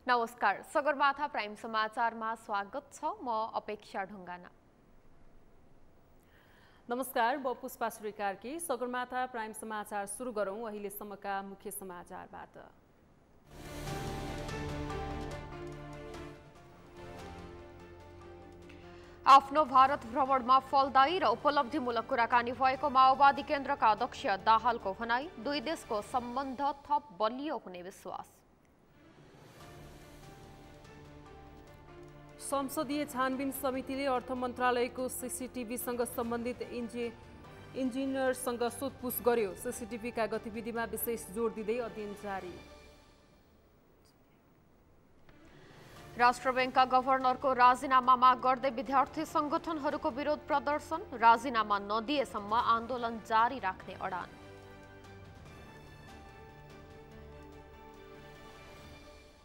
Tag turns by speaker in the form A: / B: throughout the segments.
A: नमस्कार, सगरमाथा प्राइम समाचारमा स्वागत छ। म अपेक्षा ढुङ्गाना।
B: नमस्कार, म पुष्पा श्रीकारकी। सगरमाथा प्राइम समाचार सुरु गरौँ अहिलेसम्मका मुख्य समाचारबाट।
A: आफ्नो भारत भ्रमणमा फलदायी र उपलब्धिमूलक कुराकानी भएको माओवादी केन्द्रका अध्यक्ष दाहालको भनाई। दुई देशको सम्बन्ध थप बलियो हुने विश्वास।
B: संसदीय छानबिन समितिले अर्थ मन्त्रालयको सीसीटीभीसँग सम्बन्धित इन्जिनियरसँग सोधपुछ गर्यो। सीसीटीभीका गतिविधिमा विशेष जोड दिँदै अध्ययन जारी।
A: राष्ट्र बैंकका गभर्नरको राजीनामा माग गर्दै विद्यार्थी संगठनहरूको विरोध प्रदर्शन। राजीनामा नदिएसम्म आन्दोलन जारी राख्ने अडान।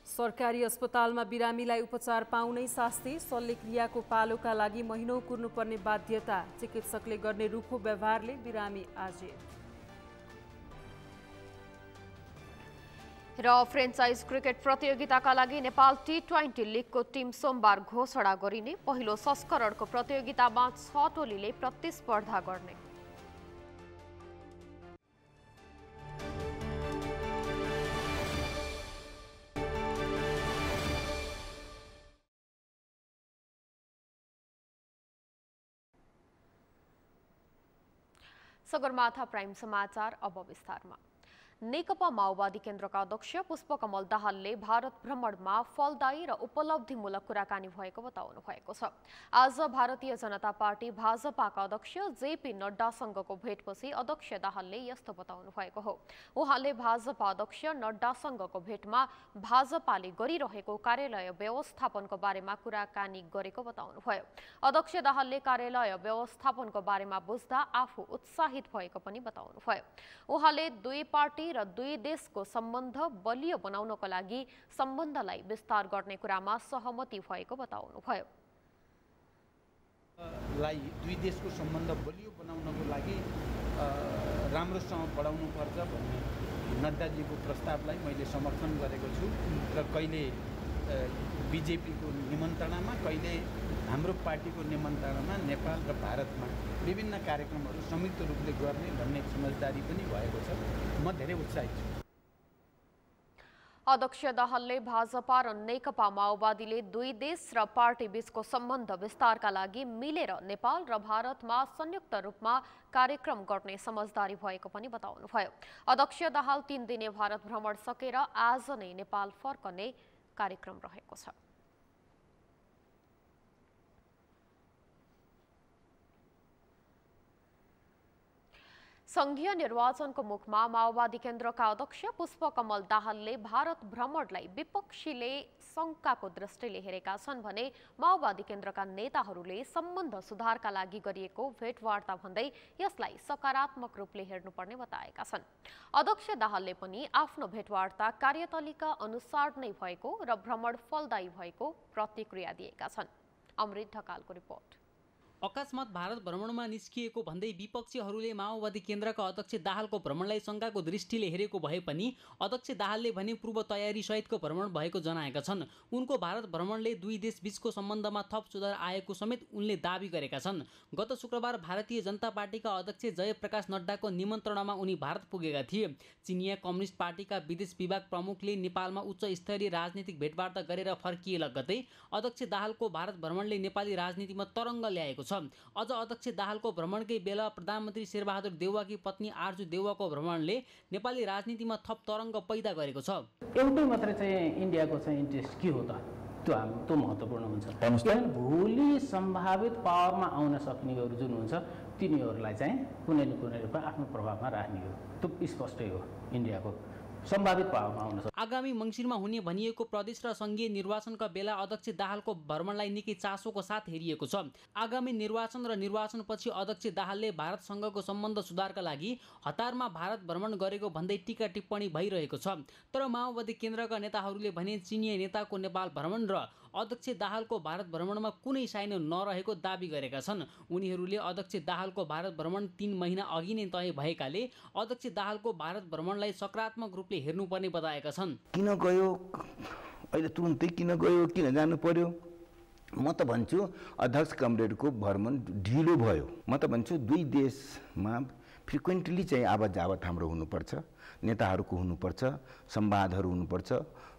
B: सरकारी अस्पतालमा बिरामीलाई उपचार पाउनै शास्ति। शल्यक्रियाको पालोका लागि महिनौं कुर्नुपर्ने बाध्यता। चिकित्सकले गर्ने रुखो व्यवहारले बिरामी आजे।
A: र फ्रेन्चाइज क्रिकेट प्रतियोगिताका लागि नेपाल टी20 लिगको टिम सोमबार घोषणा गरिने। पहिलो संस्करणको प्रतियोगितामा 6 टोलीले प्रतिस्पर्धा गर्ने। सगरमाथा प्राइम समाचार अब विस्तारमा। नेकपा माओवादी केन्द्रका अध्यक्ष पुष्पकमल दाहालले भारत भ्रमणमा फलदायी र उपलब्धिमूलक कुराकानी भएको बताउनु भएको छ। आज भारतीय जनता पार्टी भाजपाका अध्यक्ष जेपी नड्डासँगको भेटपछि अध्यक्ष दाहालले यस्तो बताउनु भएको हो। उहाँले भाजपा अध्यक्ष नड्डासँगको भेटमा भाजपाले गरिरहेको कार्यालय व्यवस्थापनको बारेमा कुराकानी गरेको बताउनुभयो। अध्यक्ष दाहालले कार्यालय व्यवस्थापनको बारेमा बुझ्दा आफू उत्साहित भएको पनि बताउनुभयो। उहाँले दुई पार्टी र दुई देशको सम्बन्ध बलियो बनाउनको लागि सम्बन्धलाई विस्तार गर्ने कुरामा सहमति भएको बताउनुभयो।
C: दुई देशको सम्बन्ध बलियो बनाउनको लागि राम्रोसँग बढाउनु पर्छ भन्ने नड्डाजीको प्रस्तावलाई मैले समर्थन गरेको छु र कहिले बिजेपीको निमन्त्रणामा कहिले हाम्रो पार्टीको निमन्त्रणामा नेपाल र भारतमा विभिन्न कार्यक्रमहरू संयुक्त रूपले गर्ने भन्ने समझदारी पनि भएको छ। म धेरै उत्साहित छु।
A: अध्यक्ष दाहालले भाजपा र नेकपा माओवादीले दुई देश र पार्टी बीचको सम्बन्ध विस्तारका लागि मिलेर नेपाल र भारतमा संयुक्त रूपमा कार्यक्रम गर्ने समझदारी भएको पनि बताउनुभयो। अध्यक्ष दाहाल 3 दिने भारत भ्रमण सकेर आज नै नेपाल फर्कने कार्यक्रम रहेको छ। संघीय निर्वाचनको मुखमा माओवादी केन्द्रका अध्यक्ष पुष्पकमल दाहालले भारत भ्रमणलाई विपक्षीले शंकाको दृष्टिले हेरेका छन् भने माओवादी केन्द्रका नेताहरूले सम्बन्ध सुधारका लागि गरिएको भेटवार्ता भन्दै यसलाई सकारात्मक रूपले हेर्नुपर्ने बताएका छन्। अध्यक्ष दाहालले पनि आफ्नो भेटवार्ता कार्यतालिका अनुसार नै भएको र भ्रमण फलदायी भएको प्रतिक्रिया दिएका छन्। अमृत ढकालको रिपोर्ट।
D: अकस्मात भारत भ्रमणमा निस्किएको भन्दै विपक्षीहरूले माओवादी केन्द्रका अध्यक्ष दाहालको भ्रमणलाई शंकाको दृष्टिले हेरेको भए पनि अध्यक्ष दाहालले भने पूर्व तयारी सहितको भ्रमण भएको जनाएका छन्। उनको भारत भ्रमणले दुई देश बीचको सम्बन्धमा थप सुधार आएको समेत उनले दाबी गरेका छन्। गत शुक्रबार भारतीय जनता पार्टीका अध्यक्ष जयप्रकाश नड्डाको निमन्त्रणामा उनी भारत पुगेका थिए। चिनिया कम्युनिस्ट पार्टीका विदेश विभाग प्रमुखले नेपालमा उच्च स्तरीय राजनीतिक भेटवार्ता गरेर फर्किए लगतै अध्यक्ष दाहालको भारत भ्रमणले नेपाली राजनीतिमा तरङ्ग ल्याएको छ। अझ अध्यक्ष दाहालको भ्रमणकै बेला प्रधानमन्त्री शेरबहादुर देउवाकी पत्नी आर्जु देउवाको भ्रमणले नेपाली राजनीतिमा थप तरङ्ग पैदा गरेको छ।
E: एउटै मात्रै चाहिँ इन्डियाको चाहिँ इन्ट्रेस्ट के हो त त्यो महत्त्वपूर्ण हुन्छ। किनभने भोलि सम्भावित पावरमा आउन सक्नेहरू जुन हुन्छ तिनीहरूलाई चाहिँ कुनै न कुनै रूपमा आफ्नो प्रभावमा राख्ने हो। त्यो स्पष्टै हो। इन्डियाको सम्भावित पावरमा आउन सक्छ।
D: आगामी मङ्सिरमा हुने भनिएको प्रदेश र संघीय निर्वाचनका बेला अध्यक्ष दाहालको भ्रमणलाई निकै चासोको साथ हेरिएको छ। आगामी निर्वाचन र निर्वाचनपछि अध्यक्ष दाहालले भारतसँगको सम्बन्ध सुधारका लागि हतारमा भारत भ्रमण गरेको भन्दै टीका टिप्पणी भइरहेको छ। तर माओवादी केन्द्रका नेताहरूले भने चिनिया नेताको नेपाल भ्रमण र अध्यक्ष दाहालको भारत भ्रमणमा कुनै साइनो नरहेको दाबी गरेका छन्। उनीहरूले अध्यक्ष दाहालको भारत भ्रमण 3 महिना अघि नै तय भएकाले अध्यक्ष दाहालको भारत भ्रमणलाई सकारात्मक रूपले हेर्नुपर्ने बताएका छन्।
F: किन गयो अहिले तुरुन्तै किन गयो, किन जानु पर्यो? म त भन्छु अध्यक्ष कमरेडको भ्रमण ढिलो भयो। म त भन्छु दुई देशमा फ्रिक्वेन्टली चाहिँ आवत जावत हाम्रो हुनुपर्छ, नेताहरूको हुनुपर्छ, संवादहरू हुनुपर्छ,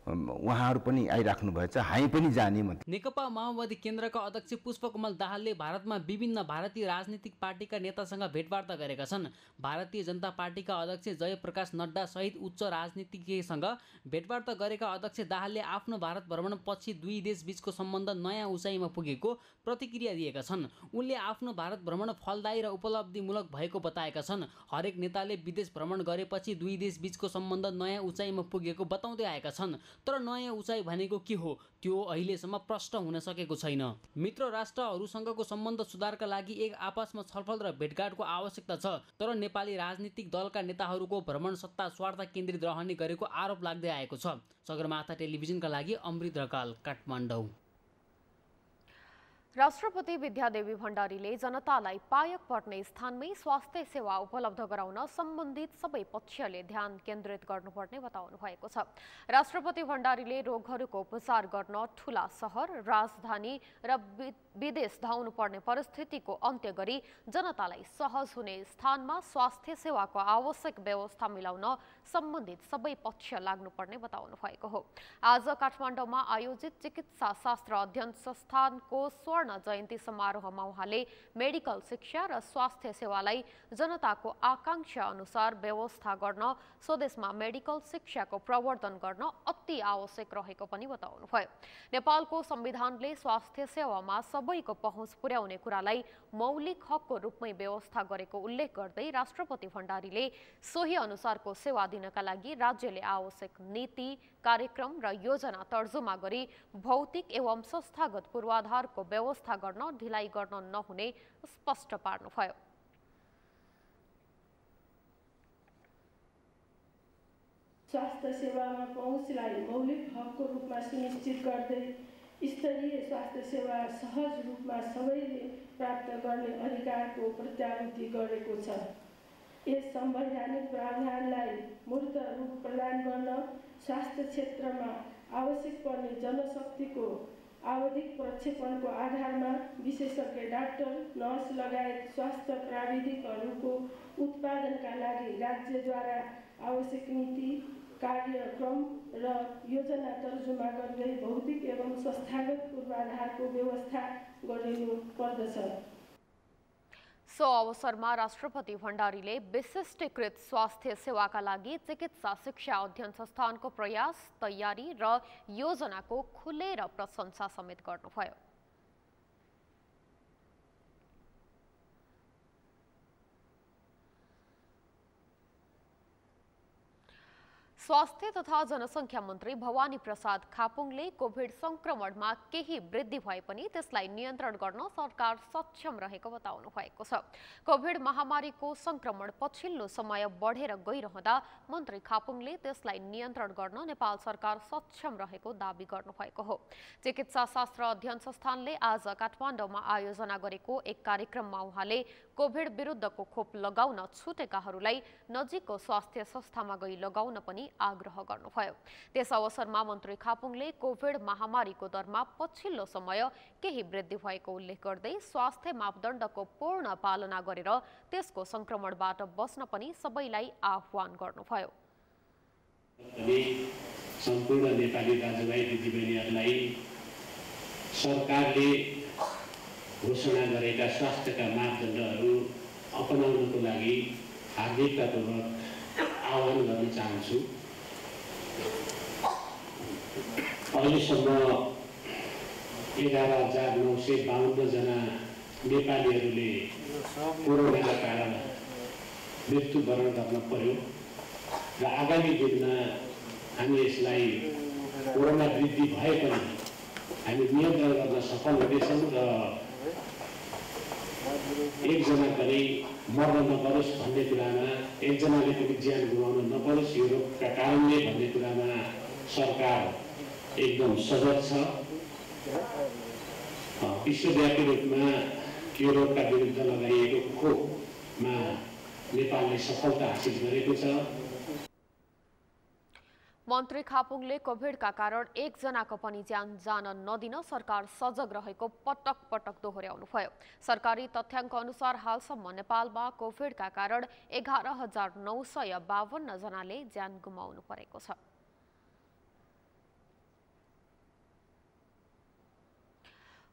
F: उहाँहरू पनि आइराख्नु भएछ, हामी पनि जाने।
D: नेकपा माओवादी केन्द्रका अध्यक्ष पुष्पकमल दाहालले भारतमा विभिन्न भारतीय राजनीतिक पार्टीका नेतासँग भेटवार्ता गरेका छन्। भारतीय जनता पार्टीका अध्यक्ष जयप्रकाश नड्डा सहित उच्च राजनीतिज्ञसँग भेटवार्ता गरेका अध्यक्ष दाहालले आफ्नो भारत भ्रमणपछि दुई देशबीचको सम्बन्ध नयाँ उचाइमा पुगेको प्रतिक्रिया दिएका छन्। उनले आफ्नो भारत भ्रमण फलदायी र उपलब्धिमूलक भएको बताएका छन्। हरेक नेताले विदेश भ्रमण गरेपछि दुई देशबीचको सम्बन्ध नयाँ उचाइमा पुगेको बताउँदै आएका छन्। तर नयाँ उचाइ भनेको के हो त्यो अहिलेसम्म प्रष्ट हुन सकेको छैन। मित्र राष्ट्रहरूसँगको सम्बन्ध सुधारका लागि एक आपसमा छलफल र भेटघाटको आवश्यकता छ। तर नेपाली राजनीतिक दलका नेताहरूको भ्रमण सत्ता स्वार्थ केन्द्रित रहने गरेको आरोप लाग्दै आएको छ। सगरमाथा टेलिभिजनका लागि अमृत ढकाल, काठमाडौँ।
A: राष्ट्रपति विद्यादेवी भण्डारीले जनतालाई पायक पर्ने स्थानमै स्वास्थ्य सेवा उपलब्ध गराउन सम्बन्धित सबै पक्षले ध्यान केन्द्रित गर्नुपर्ने बताउनु भएको छ। राष्ट्रपति भण्डारीले रोगहरूको उपचार गर्न ठूला सहर, राजधानी र विदेश धाउनु पर्ने परिस्थितिको अन्त्य गरी जनतालाई सहज हुने स्थानमा स्वास्थ्य सेवाको आवश्यक व्यवस्था मिलाउन सम्बन्धित सबै पक्ष लाग्नुपर्ने बताउनु भएको हो। आज काठमाडौँमा आयोजित चिकित्सा शास्त्र अध्ययन संस्थानको स्वर्ण जयन्ती समारोहमा उहाँले मेडिकल शिक्षा र स्वास्थ्य सेवालाई जनताको आकांक्षा अनुसार व्यवस्था गर्न स्वदेशमा मेडिकल शिक्षाको प्रवर्धन गर्न अति आवश्यक रहेको पनि बताउनुभयो। नेपालको संविधानले स्वास्थ्य सेवामा सबैको पहुँच पुर्याउने कुरालाई मौलिक हकको रूपमै व्यवस्था गरेको उल्लेख गर्दै राष्ट्रपति भण्डारीले सोही अनुसारको सेवा दिनका लागि राज्यले आवश्यक नीति, कार्यक्रम र योजना तर्जुमा गरी भौतिक एवं संस्थागत पूर्वाधारको व्यवस्था गर्न ढिलाइ गर्न नहुने स्पष्ट पार्नुभयो।
G: स्वास्थ्य सेवामा पहुँचलाई मौलिक हकको रूपमा सुनिश्चित गर्दै स्तरीय स्वास्थ्य सेवा सहज रूपमा सबैले प्राप्त गर्ने अधिकारको प्रत्याभूति गरेको छ। यस संवैधानिक प्रावधानलाई मूर्त रूप प्रदान गर्न स्वास्थ्य क्षेत्रमा आवश्यक पर्ने जनशक्तिको आवधिक प्रक्षेपणको आधारमा विशेषज्ञ डाक्टर, नर्स लगायत स्वास्थ्य प्राविधिकहरूको उत्पादनका लागि राज्यद्वारा आवश्यक नीति, कार्यक्रम र योजना तर्जुमा गर्दै भौतिक एवं संस्थागत पूर्वाधारको व्यवस्था गरिनु पर्दछ।
A: सो अवसरमा राष्ट्रपति भण्डारीले विशिष्टीकृत स्वास्थ्य सेवाका लागि चिकित्सा शिक्षा अध्ययन संस्थानको प्रयास, तयारी र योजनाको खुलेर प्रशंसा समेत गर्नुभयो। स्वास्थ्य तथा जनसङ्ख्या मन्त्री भवानी प्रसाद खापुङले कोभिड संक्रमणमा केही वृद्धि भए पनि त्यसलाई नियन्त्रण गर्न सरकार सक्षम रहेको बताउनु भएको छ। कोभिड महामारीको संक्रमण पछिल्लो समय बढेर गइरहँदा मन्त्री खापुङले त्यसलाई नियन्त्रण गर्न नेपाल सरकार सक्षम रहेको दावी गर्नुभएको हो। चिकित्सा शास्त्र अध्ययन संस्थानले आज काठमाडौँमा आयोजना गरेको एक कार्यक्रममा उहाँले कोभिड विरुद्धको खोप लगाउन छुटेकाहरूलाई नजिकको स्वास्थ्य संस्थामा गई लगाउन पनि आग्रह गर्नुभयो। त्यस अवसरमा मन्त्री खापुङले कोभिड महामारीको दरमा पछिल्लो समय केही वृद्धि भएको उल्लेख गर्दै स्वास्थ्य मापदण्डको पूर्ण पालना गरेर त्यसको संक्रमणबाट बस्न पनि सबैलाई आह्वान गर्नुभयो।
H: सम्पूर्ण नेपाली दाजुभाइ दिदीबहिनीहरूलाई सरकारले घोषणा गरेका स्वास्थ्यका मापदण्डहरू अपनाउनको लागि हार्दिकतापूर्वक आह्वान गर्न चाहन्छु। अहिलेसम्म 11,952 जना नेपालीहरूले कोरोनाका कारण मृत्युवरण गर्न पर्यो र आगामी दिनमा हामी यसलाई कोरोना वृद्धि भए पनि हामी नियन्त्रण गर्न सफल हुनेछौँ र एकजना पनि मर्न नपरोस् भन्ने कुरामा, एकजनाले पनि ज्यान गुमाउन नपरोस् यो रोगका कारणले भन्ने कुरामा सरकार एकदम सजग छ। विश्वव्यापी रूपमा यो रोगका विरुद्ध लगाइएको खोपमा नेपालले सफलता हासिल गरेको छ।
A: मन्त्री खापुङले कोभिडका कारण एकजनाको पनि ज्यान जान नदिन सरकार सजग रहेको पटक पटक दोहोर्याउनुभयो। सरकारी तथ्याङ्क अनुसार हालसम्म नेपालमा कोभिडका कारण 11,952 जनाले ज्यान गुमाउनु परेको छ।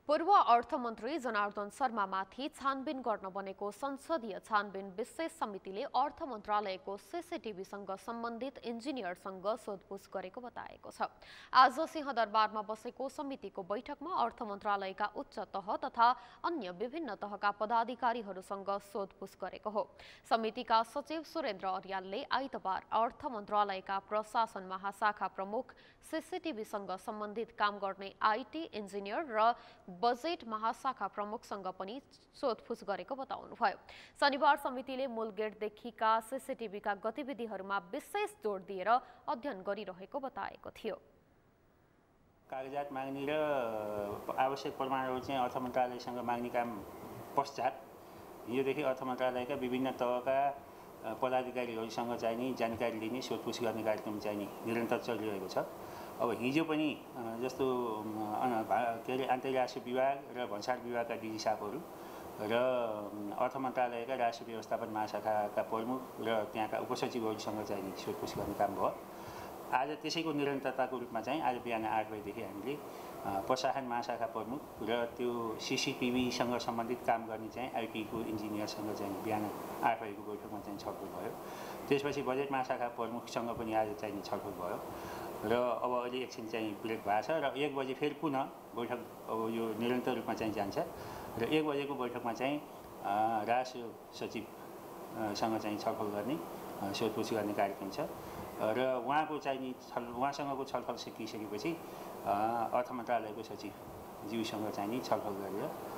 A: पूर्व अर्थमन्त्री जनार्दन शर्मामाथि छानबिन गर्न बनेको संसदीय छानबिन विशेष समितिले अर्थ मन्त्रालयको सीसीटीभीसँग सम्बन्धित इन्जिनियरसँग सोधपुछ गरेको बताएको छ। आज सिंहदरबारमा बसेको समितिको बैठकमा अर्थ मन्त्रालयका उच्च तह तथा अन्य विभिन्न तहका पदाधिकारीहरूसँग सोधपुछ गरेको हो। समितिका सचिव सुरेन्द्र अर्यालले आइतबार अर्थ मन्त्रालयका प्रशासन महाशाखा प्रमुख, सीसीटीभीसँग सम्बन्धित काम गर्ने आईटी इन्जिनियर र बजेट महाशाखा प्रमुखसँग पनि सोधपुछ गरेको बताउनुभयो। शनिबार समितिले मूल गेटदेखिका सीसीटीभीका गतिविधिहरूमा विशेष जोड दिएर अध्ययन गरिरहेको बताएको थियो।
I: कागजात माग्ने र आवश्यक प्रमाणहरू चाहिँ अर्थ मन्त्रालयसँग माग्ने काम पश्चात योदेखि अर्थ मन्त्रालयका विभिन्न तहका पदाधिकारीहरूसँग चाहिँ नि जानकारी लिने, सोधपुछ गर्ने कार्यक्रम चाहिँ नि निरन्तर चलिरहेको छ। अब हिजो पनि जस्तो के अरे आन्तरिक राजस्व विभाग र भन्सार विभागका डिजी साहबहरू र अर्थ मन्त्रालयका राजस्व व्यवस्थापन महाशाखाका प्रमुख र त्यहाँका उपसचिवहरूसँग चाहिँ नि सोधपुछ गर्ने काम भयो। आज त्यसैको निरन्तरताको रूपमा चाहिँ आज बिहान 8 बजेदेखि हामीले प्रशासन महाशाखा प्रमुख र त्यो सीसीटीभीसँग सम्बन्धित काम गर्ने चाहिँ आइटीको इन्जिनियरसँग चाहिँ बिहान 8 बजेको बैठकमा चाहिँ छलफल भयो। त्यसपछि बजेट महाशाखा प्रमुखसँग पनि आज चाहिँ छलफल भयो र अब अहिले एकछिन चाहिँ ब्रेक भएको छ र 1 बजे फेरि पुनः बैठक अब यो निरन्तर रूपमा चाहिँ जान्छ र 1 बजेको बैठकमा चाहिँ राजस्व सचिवसँग चाहिँ छलफल गर्ने, सोधपुछ गर्ने कार्यक्रम छ र उहाँको चाहिँ उहाँसँगको छलफल सकिसकेपछि अर्थ मन्त्रालयको सचिवज्यूसँग चाहिँ नि छलफल गरेर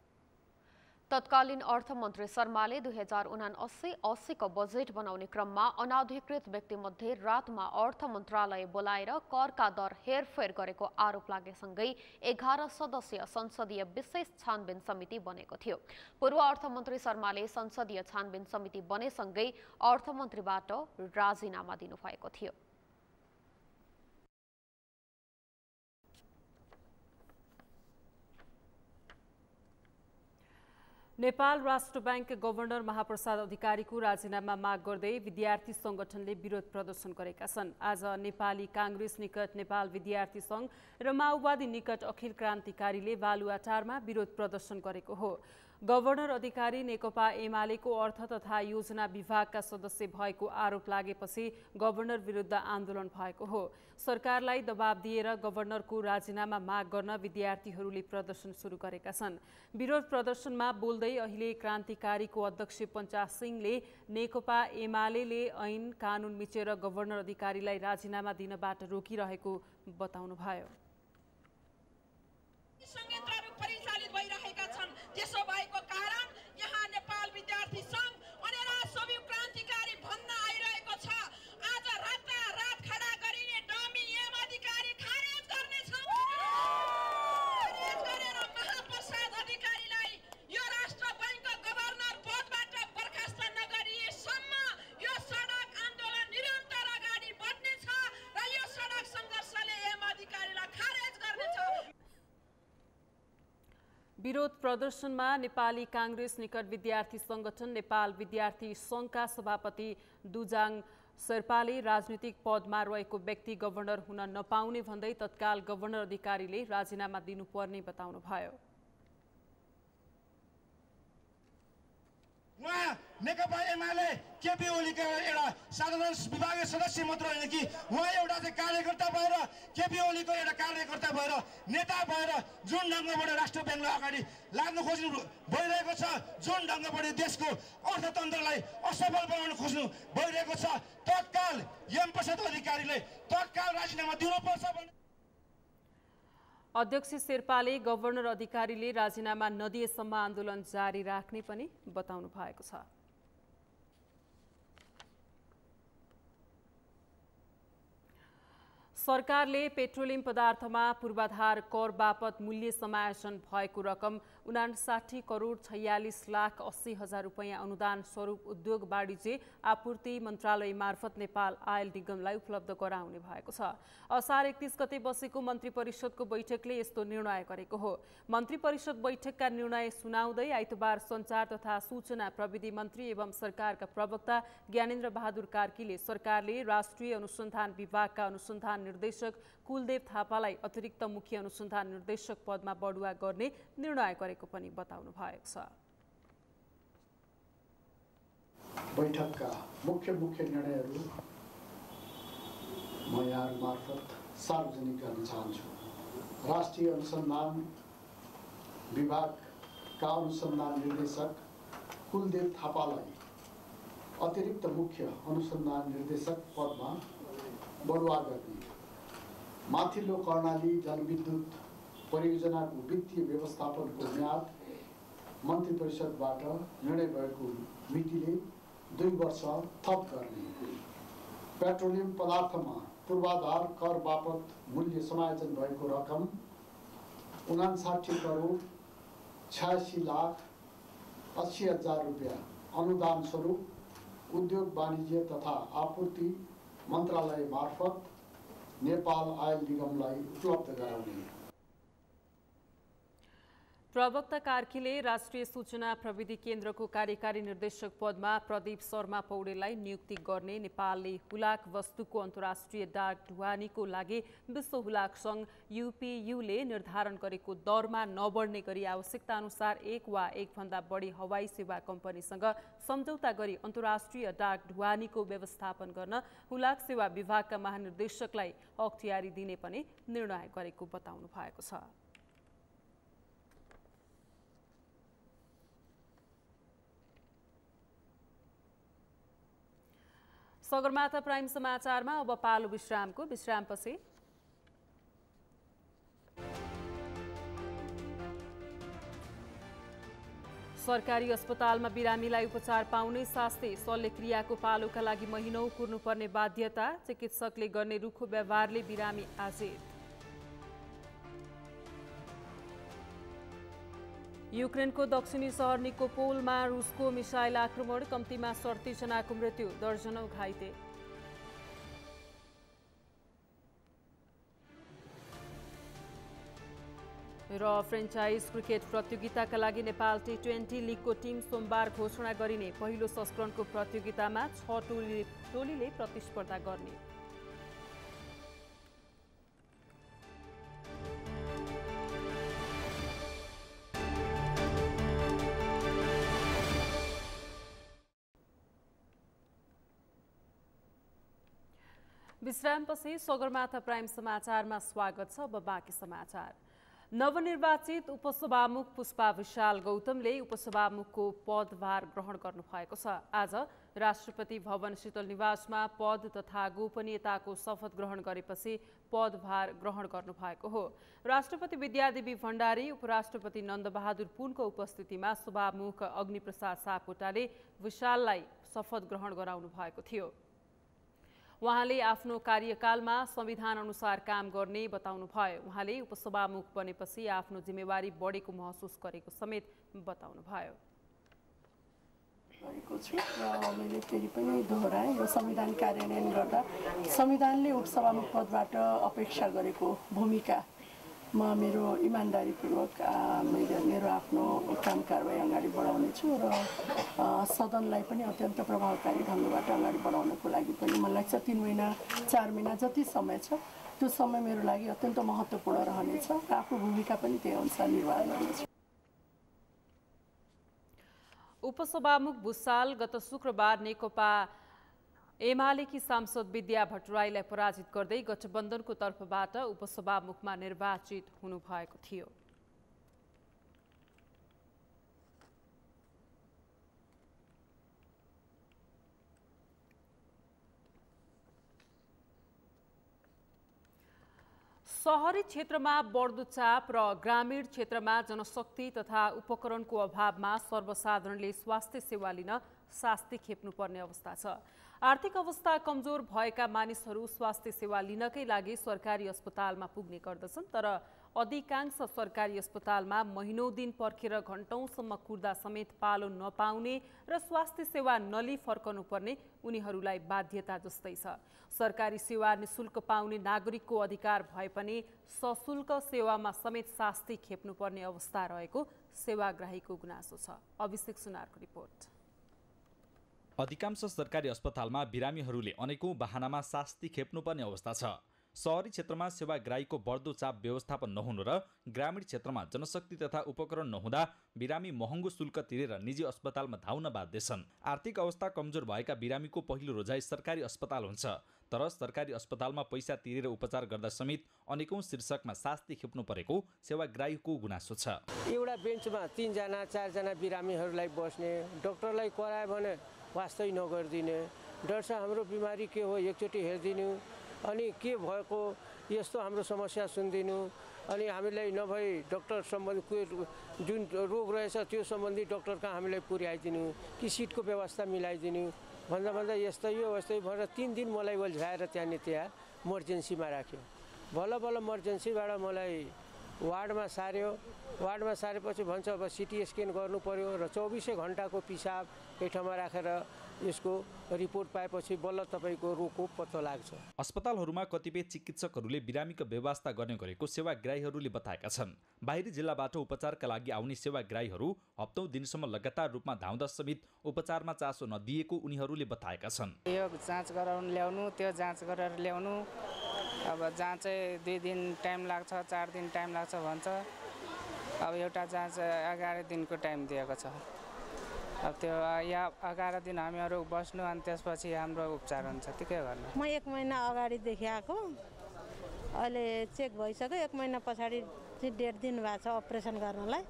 A: तत्कालीन अर्थमन्त्री शर्माले 2079-80 को बजेट बनाउने क्रममा अनाधिकृत व्यक्तिमध्ये रातमा अर्थ मन्त्रालय बोलाएर करका दर हेरफेर गरेको आरोप लागेसँगै 11 सदस्यीय संसदीय विशेष छानबिन समिति बनेको थियो। पूर्व अर्थमन्त्री शर्माले संसदीय छानबिन समिति बनेसँगै अर्थमन्त्रीबाट राजीनामा दिनुभएको थियो।
B: नेपाल राष्ट्र बैंक गभर्नर महाप्रसाद अधिकारीको राजीनामा माग गर्दै विद्यार्थी संगठनले विरोध प्रदर्शन गरेका छन्। आज नेपाली कांग्रेस निकट नेपाल विद्यार्थी संघ र माओवादी निकट अखिल क्रान्तिकारीले बालुवाटारमा विरोध प्रदर्शन गरेको हो। गभर्नर अधिकारी नेकपा एमालेको अर्थ तथा योजना विभागका सदस्य भएको आरोप लागेपछि गभर्नर विरुद्ध आन्दोलन भएको हो। सरकारलाई दबाब दिएर गभर्नरको राजीनामा माग गर्न विद्यार्थीहरूले प्रदर्शन सुरु गरेका छन्। विरोध प्रदर्शनमा बोल्दै अहिले क्रान्तिकारीको अध्यक्ष पञ्चास सिंहले नेकपा एमालेले ऐन कानुन मिचेर गभर्नर अधिकारीलाई राजीनामा दिनबाट रोकिरहेको बताउनुभयो।
J: त्यसो भएको कारण यहाँ नेपाल विद्यार्थी संघ अनि राष्ट्रिय क्रान्तिकारी भन्न आइरहेको छ। आज रात खडा गरिने डमी एम अधिकारी खारेज गर्नेछौँ। खारेज गरेर महाप्रसाद अधिकारीलाई यो राष्ट्र बैंकको गभर्नर पदबाट बर्खास्त नगरिएसम्म यो सडक आन्दोलन निरन्तर अगाडि बढ्नेछ र यो सडक सङ्घर्षले एम अधिकारीलाई खारेज गर्नेछ।
B: विरोध प्रदर्शनमा नेपाली कांग्रेस निकट विद्यार्थी संगठन नेपाल विद्यार्थी संघका सभापति दुजाङ शेर्पाले राजनीतिक पदमा रहेको व्यक्ति गभर्नर हुन नपाउने भन्दै तत्काल गभर्नर अधिकारीले राजीनामा दिनुपर्ने बताउनुभयो।
K: उहाँ नेकपा एमाले केपी ओलीका एउटा साधारण विभागीय सदस्य मात्र होइन कि उहाँ एउटा चाहिँ कार्यकर्ता भएर केपी ओलीको एउटा कार्यकर्ता भएर नेता भएर जुन ढङ्गबाट राष्ट्र ब्याङ्कलाई अगाडि लाग्न खोज्नु भइरहेको छ, जुन ढङ्गबाट देशको अर्थतन्त्रलाई असफल बनाउन खोज्नु भइरहेको छ, तत्काल एम प्रसाद अधिकारीले तत्काल राजीनामा दिनुपर्छ भन्ने
B: अध्यक्ष शेर्पाले गभर्नर अधिकारीले राजीनामा नदिएसम्म आन्दोलन जारी राख्ने पनि बताउनु भएको छ। सरकारले पेट्रोलियम पदार्थमा पूर्वाधार कर बापत मूल्य समायोजन भएको रकम 59 करोड 46 लाख 80 हजार रुपैयाँ अनुदान स्वरूप उद्योग वाणिज्य आपूर्ति मन्त्रालय मार्फत नेपाल आयल निगमलाई उपलब्ध गराउने भएको छ। असार 31 गते बसेको मन्त्री परिषदको बैठकले यस्तो निर्णय गरेको हो। मन्त्री परिषद बैठकका निर्णय सुनाउँदै आइतबार सञ्चार तथा सूचना प्रविधि मन्त्री एवं सरकारका प्रवक्ता ज्ञानेन्द्र बहादुर कार्कीले सरकारले राष्ट्रिय अनुसन्धान विभागका अनुसन्धान निर्देशक कुलदेव थापालाई अतिरिक्त मुख्य अनुसन्धान निर्देशक पदमा बढुवा गर्ने निर्णय गरेको पनि बताउनु भएको छ।
L: बैठकका मुख्य निर्णयहरू म यहाँ मार्फत सार्वजनिक गर्न चाहन्छु। राष्ट्रिय अनुसन्धान विभागका अनुसन्धान निर्देशक कुलदेव थापालाई अतिरिक्त मुख्य अनुसन्धान निर्देशक पदमा बढुवा गर्ने, माथिल्लो कर्णाली जलविद्युत परियोजनाको वित्तीय व्यवस्थापनको म्याद मन्त्री परिषदबाट निर्णय भएको मितिले 2 वर्ष थप गर्ने, पेट्रोलियम पदार्थमा पूर्वाधार कर बापत मूल्य समायोजन भएको रकम 59 करोड 86 लाख 80 हजार रुपैयाँ अनुदान स्वरूप उद्योग वाणिज्य तथा आपूर्ति मन्त्रालय मार्फत नेपाल आयल निगमलाई उपलब्ध गराउने।
B: प्रवक्ता कार्कीले राष्ट्रिय सूचना प्रविधि केन्द्रको कार्यकारी निर्देशक पदमा प्रदीप शर्मा पौडेललाई नियुक्ति गर्ने नेपालले हुलाक वस्तुको अन्तर्राष्ट्रिय डाक ढुवानीको लागि विश्व हुलाक सङ्घ UPU-ले निर्धारण गरेको दरमा नबढ्ने गरी आवश्यकता अनुसार 1 वा 1 भन्दा बढी हवाई सेवा कम्पनीसँग सम्झौता गरी अन्तर्राष्ट्रिय डाक ढुवानीको व्यवस्थापन गर्न हुलाक सेवा विभागका महानिर्देशकलाई अख्तियारी दिने पनि निर्णय गरेको बताउनु भएको छ। सगरमाथा प्राइम समाचारमा अब पालो विश्रामपछि सरकारी अस्पतालमा बिरामीलाई उपचार पाउने सास्थे शल्यक्रियाको पालोका लागि महिनौं कुर्नुपर्ने बाध्यता, चिकित्सकले गर्ने रुखो व्यवहारले बिरामी आजित। युक्रेनको दक्षिणी सहर निकोपोलमा रुसको मिसाइल आक्रमण, कम्तीमा 37 जनाको मृत्यु, दर्जनौं घाइते। र फ्रेन्चाइज क्रिकेट प्रतियोगिताका लागि नेपाल T20 लिगको टिम सोमबार घोषणा गरिने, पहिलो संस्करणको प्रतियोगितामा 6 टोलीले प्रतिस्पर्धा गर्ने। विश्रामपछि सगरमाथा प्राइम समाचारमा स्वागत छ। अब बाँकी समाचार। नवनिर्वाचित उपसभामुख पुष्पा विशाल गौतमले उपसभामुखको पदभार ग्रहण गर्नुभएको छ। आज राष्ट्रपति भवन शीतल निवासमा पद तथा गोपनीयताको शपथ ग्रहण गरेपछि पदभार ग्रहण गर्नुभएको हो। राष्ट्रपति विद्यादेवी भण्डारी, उपराष्ट्रपति नन्दबहादुर पुनको उपस्थितिमा सभामुख अग्निप्रसाद सापकोटाले विशाललाई शपथ ग्रहण गराउनु भएको थियो। उहाँले आफ्नो कार्यकालमा संविधान अनुसार काम गर्ने बताउनुभयो। उहाँले उपसभामुख बनेपछि आफ्नो जिम्मेवारी बढेको महसुस गरेको समेत बताउनुभयो।
M: मैले फेरि पनि दोहोऱ्याएँ, यो संविधान कार्यान्वयन गर्दा संविधानले उपसभामुख पदबाट अपेक्षा गरेको भूमिकामा मेरो इमान्दारीपूर्वक मेरो आफ्नो काम कारबाही अगाडि बढाउनेछु र सदनलाई पनि अत्यन्त प्रभावकारी ढङ्गबाट अगाडि बढाउनको लागि पनि मलाई लाग्छ 3 महिना 4 महिना जति समय छ त्यो समय मेरो लागि अत्यन्त महत्त्वपूर्ण रहनेछ र आफ्नो भूमिका पनि त्यही अनुसार निर्वाह गर्नेछु।
B: उपसभामुख भुसाल गत शुक्रबार नेकपा एमालेकी सांसद विद्या भट्टराईलाई पराजित गर्दै गठबन्धनको तर्फबाट उपसभामुखमा निर्वाचित हुनुभएको थियो। शहरी क्षेत्रमा बढ्दो चाप र ग्रामीण क्षेत्रमा जनशक्ति तथा उपकरणको अभावमा सर्वसाधारणले स्वास्थ्य सेवा लिन शास्ति खेप्नुपर्ने अवस्था छ। आर्थिक अवस्था कमजोर भएका मानिसहरू स्वास्थ्य सेवा लिनकै लागि सरकारी अस्पतालमा पुग्ने गर्दछन्, तर अधिकांश सरकारी अस्पतालमा महिनौं दिन पर्खेर घण्टौंसम्म कुर्दा समेत पालो नपाउने र स्वास्थ्य सेवा नलिई फर्कनु पर्ने उनीहरूलाई बाध्यता जस्तै छ। सरकारी सेवा निशुल्क पाउने नागरिकको अधिकार भए पनि सशुल्क सेवामा समेत शास्ति खेप्नुपर्ने अवस्था रहेको सेवाग्राहीको गुनासो छ। अभिषेक सुनारको रिपोर्ट।
N: अधिकांश सरकारी अस्पतालमा बिरामीहरूले अनेकौं बहानामा शास्ति खेप्नुपर्ने अवस्था छ। शहरी क्षेत्रमा सेवाग्राहीको बढ्दो चाप व्यवस्थापन नहुनु र ग्रामीण क्षेत्रमा जनशक्ति तथा उपकरण नहुँदा बिरामी महँगो शुल्क तिरेर निजी अस्पतालमा धाउन बाध्य छन्। आर्थिक अवस्था कमजोर भएका बिरामीको पहिलो रोजाइ सरकारी अस्पताल हुन्छ, तर सरकारी अस्पतालमा पैसा तिरेर उपचार गर्दा समेत अनेकौं शीर्षकमा शास्ति खेप्नु परेको सेवाग्राहीको गुनासो छ।
O: एउटा बेन्चमा 3 जना 4 जना बिरामीहरूलाई बस्ने, डाक्टरलाई करायो भने वास्तै नगरिदिने, डाक्टर साहब हाम्रो बिमारी के हो एकचोटि हेरिदिनु, अनि के भएको यस्तो हाम्रो समस्या सुनिदिनु, अनि हामीलाई नभई डाक्टर सम्बन्धी जुन रोग रहेछ त्यो सम्बन्धी डाक्टर कहाँ हामीलाई पुर्याइदिनु कि सिटको व्यवस्था मिलाइदिनु भन्दा भन्दा यस्तै हो यस्तै भनेर 3 दिन मलाई उल्झाएर त्यहाँ इमर्जेन्सीमा राख्यो। बल्ल बल्ल इमर्जेन्सीबाट मलाई वार्डमा सार्यो। वार्डमा सारेपछि भन्छ अब सिटी स्क्यान गर्नु पर्यो र 24 घण्टाको पिसाब एक ठाउँमा राखेर यसको रिपोर्ट पाएपछि बल्ल तपाईको रोगको पत्तो लाग्छ।
N: अस्पतालहरूमा कतिपय चिकित्सकहरूले बिरामीको व्यवस्था गर्ने गरेको सेवाग्राहीहरूले बताएका छन्। बाहिरी जिल्लाबाट उपचारका लागि आउने सेवाग्राहीहरू हप्तौं दिनसम्म लगातार रूपमा धाउँदा समेत उपचारमा चासो नदिएको उनीहरूले बताएका छन्।
P: यो जाँच गराउन ल्याउनु, त्यो जाँच गरेर ल्याउनु, अब जाँचै 2 दिन टाइम लाग्छ, 4 दिन टाइम लाग्छ भन्छ। अब एउटा जाँच 11 दिनको टाइम दिएको छ। अब त्यो यहाँ 11 दिन हामीहरू बस्नु अनि त्यसपछि हाम्रो उपचार हुन्छ। त्यो के गर्नु?
Q: म 1 महिना अगाडिदेखि आएको, अहिले चेक भइसक्यो। 1 महिना पछाडि चाहिँ डेट दिनुभएको छ अपरेसन गर्नलाई।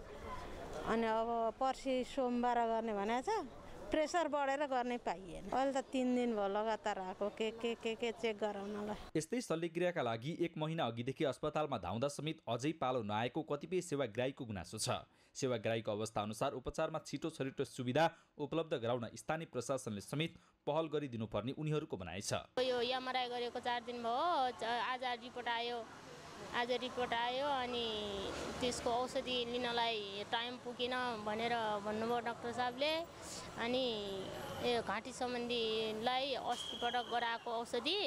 Q: अनि अब पर्सि सोमबार गर्ने भनेको छ। प्रेसर बढेर गर्ने पाइएन। अहिले त 3 दिन भयो लगातार आएको के चेक गराउनलाई।
N: यस्तै शल्यक्रियाका लागि 1 महिना अघिदेखि अस्पतालमा धाउँदा समेत अझै पालो नआएको कतिपय सेवाग्राहीको गुनासो छ। सेवाग्राहीको अवस्था अनुसार उपचारमा छिटो छरिटो सुविधा उपलब्ध गराउन स्थानीय प्रशासनले समेत पहल गरिदिनुपर्ने उनीहरूको भनाइ छ।
R: यो एमआरआई गरेको 4 दिन भयो, आज रिपोर्ट आयो अनि त्यसको औषधि लिनलाई टाइम पुगेन भनेर भन्नुभयो डाक्टर साहबले। अनि यो घाँटी सम्बन्धीलाई अस्तिपटक गराएको औषधि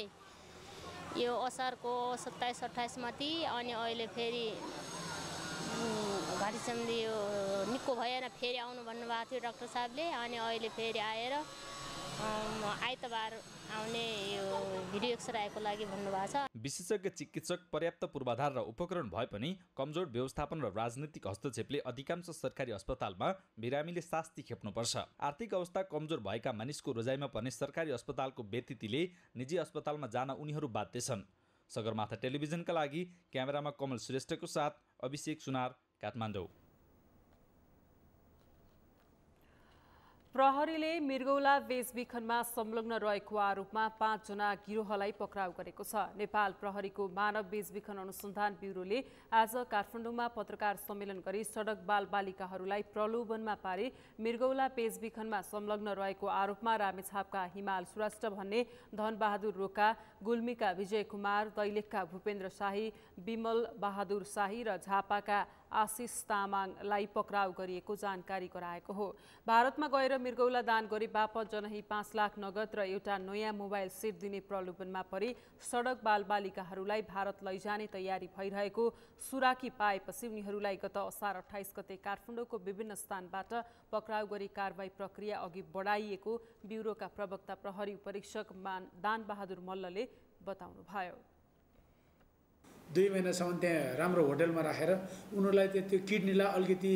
R: यो असारको 27-28 मती, अनि अहिले फेरि घाँटी सम्बन्धी यो निको भएन फेरि आउनु भन्नुभएको थियो डाक्टर साहबले। अनि अहिले फेरि आएर आइतबार आउने यो भिडियो एक्सरेको लागि भन्नुभएको छ।
N: विशेषज्ञ चिकित्सक, पर्याप्त पूर्वाधार र उपकरण भए पनि कमजोर व्यवस्थापन र राजनीतिक हस्तक्षेपले अधिकांश सरकारी अस्पतालमा बिरामीले शास्ति खेप्नुपर्छ। आर्थिक अवस्था कमजोर भएका मानिसको रोजाइमा पर्ने सरकारी अस्पतालको व्यतिथिले निजी अस्पतालमा जान उनीहरू बाध्य छन्। सगरमाथा टेलिभिजनका लागि क्यामेरामा कमल श्रेष्ठको साथ अभिषेक सुनार, काठमाडौँ।
B: प्रहरीले मृगौला बेचबिखनमा संलग्न रहेको आरोपमा 5 जना गिरोहलाई पक्राउ गरेको छ। नेपाल प्रहरीको मानव बेचबिखन अनुसन्धान ब्युरोले आज काठमाडौँमा पत्रकार सम्मेलन गरी सडक बालबालिकाहरूलाई प्रलोभनमा पारी मृगौला बेचबिखनमा संलग्न रहेको आरोपमा रामेछापका हिमाल श्रेष्ठ भन्ने, धनबहादुर रोका, गुल्मीका विजय कुमार, दैलेखका भूपेन्द्र शाही, विमल बहादुर शाही र झापाका आशिष तामाङलाई पक्राउ गरिएको जानकारी गराएको हो। भारतमा गएर मृगौला दान गरी बापत जनही 5 लाख नगद र एउटा नयाँ मोबाइल सेट दिने प्रलोभनमा परि सडक बालबालिकाहरूलाई भारत लैजाने तयारी भइरहेको सुराकी पाएपछि उनीहरूलाई गत असार 28 गते काठमाडौँको विभिन्न स्थानबाट पक्राउ गरी कारबाही प्रक्रिया अघि बढाइएको ब्युरोका प्रवक्ता प्रहरी उपरीक्षक दानबहादुर मल्लले बताउनुभयो।
K: 2 महिनासम्म त्यहाँ राम्रो होटलमा राखेर उनीहरूलाई त्यो किडनीलाई अलिकति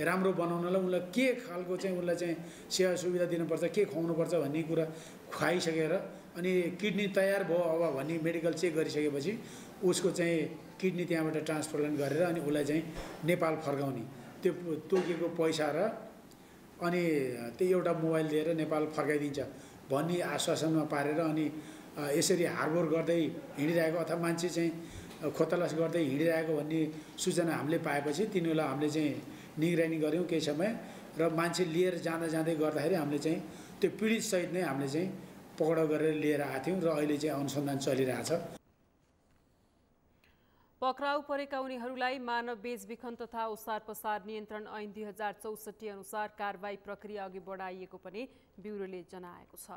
K: राम्रो बनाउनलाई उनलाई के खालको चाहिँ उनलाई चाहिँ सेवा सुविधा दिनुपर्छ, के खुवाउनुपर्छ भन्ने कुरा खुवाइसकेर अनि किडनी तयार भयो अब भन्ने मेडिकल चेक गरिसकेपछि उसको चाहिँ किडनी त्यहाँबाट ट्रान्सप्लान्ट गरेर अनि उसलाई चाहिँ नेपाल फर्काउने, त्यो तोकेको पैसा र अनि त्यो एउटा मोबाइल दिएर नेपाल फर्काइदिन्छ भन्ने आश्वासनमा पारेर अनि यसरी हार्बर गर्दै हिँडिरहेको अथवा मान्छे चाहिँ खोतलास गर्दै हिँडिरहेको भन्ने सूचना हामीले पाएपछि तिनीहरूलाई हामीले चाहिँ निगरानी गऱ्यौँ केही समय र मान्छे लिएर जाँदै गर्दाखेरि हामीले चाहिँ त्यो पीडितसहित नै हामीले चाहिँ पक्राउ गरेर लिएर आएको थियौँ र अहिले चाहिँ अनुसन्धान चलिरहेछ।
B: पक्राउ परेका उनीहरूलाई मानव बेचबिखन तथा ओसार पसार नियन्त्रण ऐन 2064 अनुसार कारबाही प्रक्रिया अघि बढाइएको पनि ब्युरोले जनाएको छ।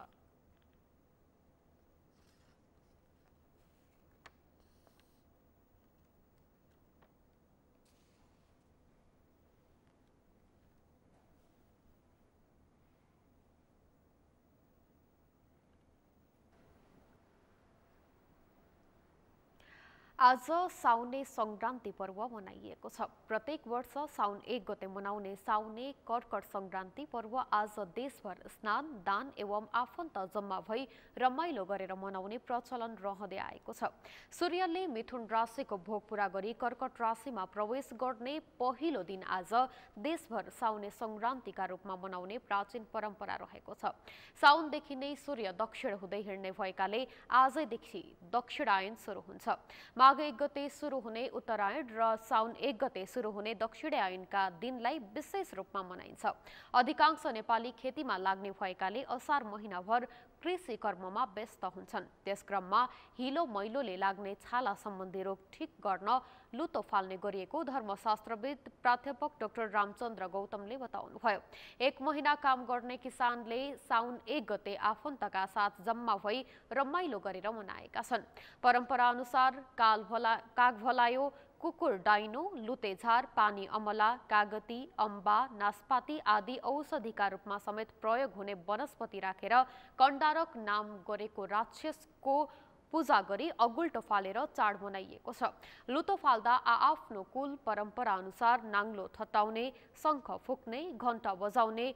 A: आज साउने संक्रान्ति पर्व मनाइएको छ। प्रत्येक वर्ष साउन 1 गते मनाउने साउने कर्कट संक्रान्ति पर्व आज देशभर स्नान दान एवं आफन्त जम्मा भई रमाइलो गरेर मनाउने प्रचलन रहँदै आएको छ। सूर्यले मिथुन राशिको भोग पूरा गरी कर्कट राशिमा प्रवेश गर्ने पहिलो दिन आज देशभर साउने संक्रान्तिका रूपमा मनाउने प्राचीन परम्परा रहेको छ। साउनदेखि नै सूर्य दक्षिण हुँदै हिँड्ने भएकाले आजैदेखि दक्षिणायन सुरु हुन्छ। माघ 1 गते सुरु हुने उत्तरायण र साउन 1 गते सुरु हुने दक्षिणायनका दिनलाई विशेष रूपमा मनाइन्छ। अधिकांश नेपाली खेतीमा लाग्ने भएकाले असार महिनाभर कृषि कर्ममा व्यस्त हुन्छन्। त्यसक्रममा हिलो मैलोले लाग्ने छाला सम्बन्धी रोग ठिक गर्न लुतो फाल्ने गरिएको धर्मशास्त्रविद प्राध्यापक डाक्टर रामचन्द्र गौतमले बताउनुभयो। 1 महिना काम गर्ने किसानले साउन 1 गते आफन्तका साथ जम्मा भई रमाइलो गरेर मनाएका छन्। परम्परा अनुसार काग भलायो, कुकुर डाइनो, लुतेझार, पानी अमला, कागती, अम्बा, नास्पाती आदि औषधिका रूपमा समेत प्रयोग हुने वनस्पति राखेर कण्डारक नाम गरेको राक्षसको पूजा गरी अगुल्टो फालेर चाड मनाइएको छ। लुतो फाल्दा आआफ्नो कुल परम्परा अनुसार नाङ्लो थटाउने, शङ्ख फुक्ने, घण्टा बजाउने,